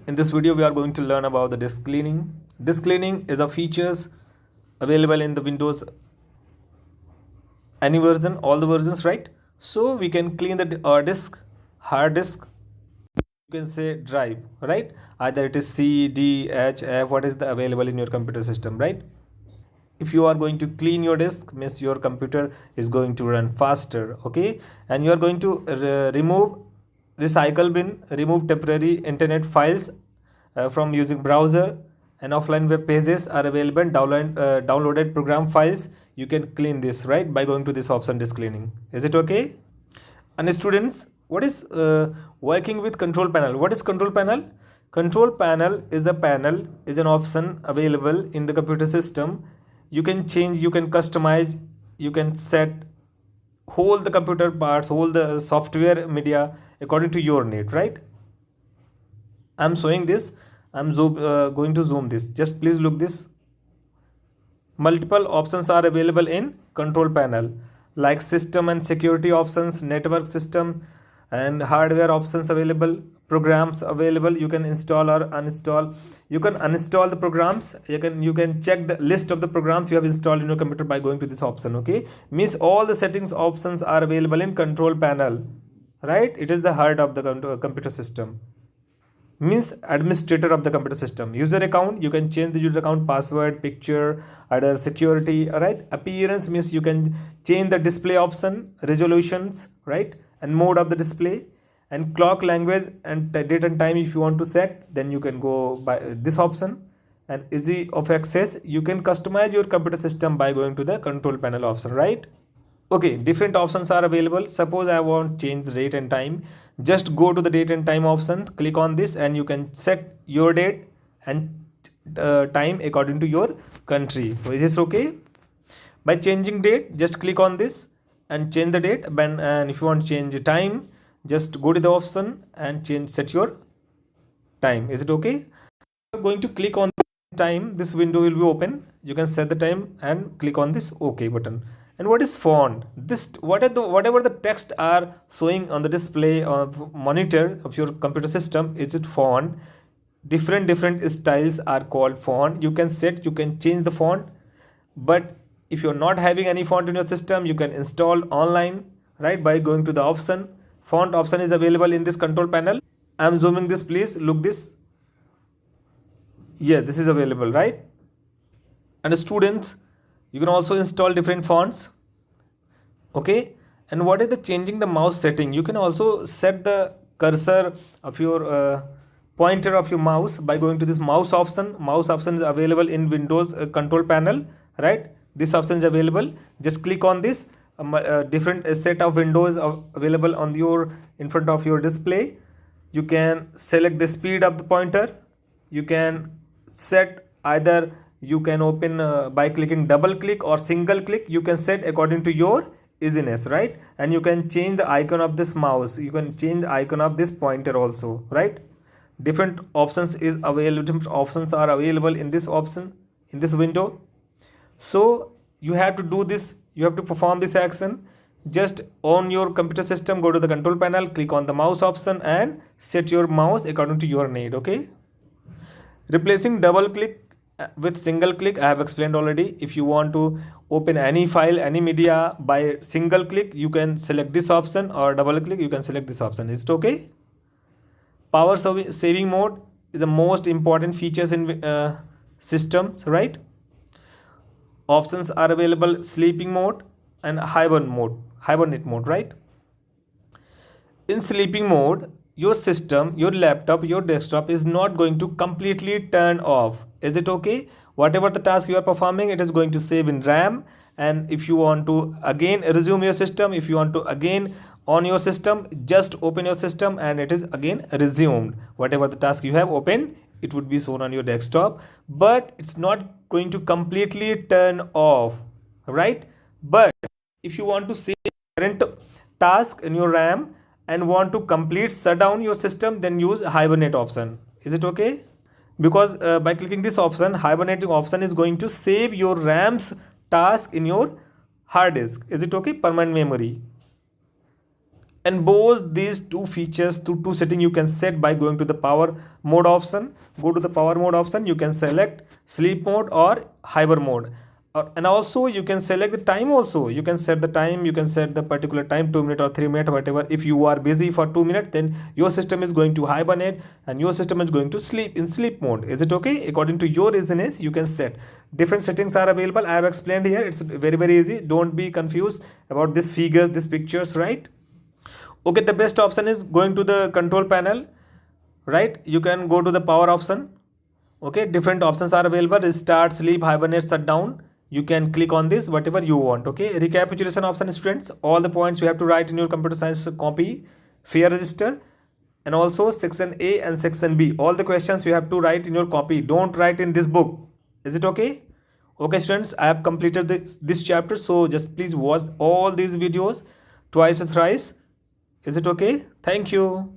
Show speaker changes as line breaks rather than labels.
In this video, we are going to learn about the disk cleaning. Disk cleaning is a features available in the Windows any version, all the versions, right? So we can clean the disk, hard disk. You can say drive, right? Either it is C, D, H, F. What is the available in your computer system, right? If you are going to clean your disk, means your computer is going to run faster, okay? And you are going to remove recycle bin, remove temporary internet files from using browser, and offline web pages are available. Downloaded program files, you can clean this, right, by going to this option, disk cleaning. Is it okay? And students, what is working with control panel? What is control panel? Control panel is a panel, is an option available in the computer system. You can change, you can customize, you can set whole the computer parts, whole the software media according to your need, right? I'm showing this. I'm going to zoom this. Just please look this. Multiple options are available in control panel, like system and security options, network system and hardware options available, programs available. You can install or uninstall. You can uninstall the programs. You can check the list of the programs you have installed in your computer by going to this option. Okay, means all the settings options are available in control panel, right? It is the heart of the computer system, means administrator of the computer system. User account, you can change the user account, password, picture, other security, all right? Appearance means you can change the display option, resolutions, right, and mode of the display. And clock, language and date and time, if you want to set, then you can go by this option. And easy of access, you can customize your computer system by going to the control panel option, right? Okay, different options are available. Suppose I want change the date and time, just go to the date and time option, click on this, and you can set your date and time according to your country. So is this okay? By changing date, just click on this and change the date. And if you want to change time, just go to the option and set your time. Is it okay? You're going to click on time, this window will be open. You can set the time and click on this OK button. And what is font? This whatever the text are showing on the display of monitor of your computer system, is it font? Different styles are called font. You can set, you can change the font. But if you're not having any font in your system, you can install online, right, by going to the option. Font option is available in this control panel. I'm zooming this, please look this. Yeah, this is available, right? And students, you can also install different fonts, okay? And what is the changing the mouse setting? You can also set the cursor of your pointer of your mouse by going to this mouse option. Mouse option is available in Windows control panel, right? This option is available. Just click on this. Different set of windows are available on your in front of your display. You can select the speed of the pointer. You can set, either you can open by clicking double click or single click. You can set according to your easiness, right? And you can change the icon of this mouse. You can change the icon of this pointer also, right? Different options is available. Different options are available in this option, in this window. So you have to do this, you have to perform this action. Just on your computer system, go to the control panel, click on the mouse option and set your mouse according to your need. Okay, replacing double click with single click, I have explained already. If you want to open any file, any media by single click, you can select this option, or double click, you can select this option. Is it okay? Power saving mode is the most important features in systems, right? Options are available: sleeping mode and hibernate mode, right? In sleeping mode, your system, your laptop, your desktop is not going to completely turn off. Is it okay? Whatever the task you are performing, it is going to save in RAM. And if you want to again resume your system, if you want to again on your system, just open your system and it is again resumed. Whatever the task you have opened, it would be shown on your desktop, but it's not going to completely turn off, right? But if you want to save current task in your RAM and want to complete shut down your system, then use hibernate option. Is it okay? Because by clicking this option, hibernating option is going to save your RAM's task in your hard disk. Is it okay? Permanent memory. and both these two features to two setting you can set by going to the power mode option. Go to the power mode option, you can select sleep mode or hyper mode. And also you can select the time also. You can set the time, you can set the particular time, 2 minutes or 3 minutes, whatever. If you are busy for 2 minutes, then your system is going to hibernate and your system is going to sleep in sleep mode. Is it okay? According to your reasons, you can set. Different settings are available. I have explained here. It's very easy. Don't be confused about these figures, these pictures, right? Okay, the best option is going to the control panel, right? You can go to the power option. Okay, different options are available: restart, sleep, hibernate, shutdown. You can click on this, whatever you want. Okay, recapitulation option, students, all the points you have to write in your computer science copy, fair register. And also section A and section B, all the questions you have to write in your copy. Don't write in this book. Is it okay? Okay, students, I have completed this chapter, so just please watch all these videos twice or thrice. Is it okay? Thank you.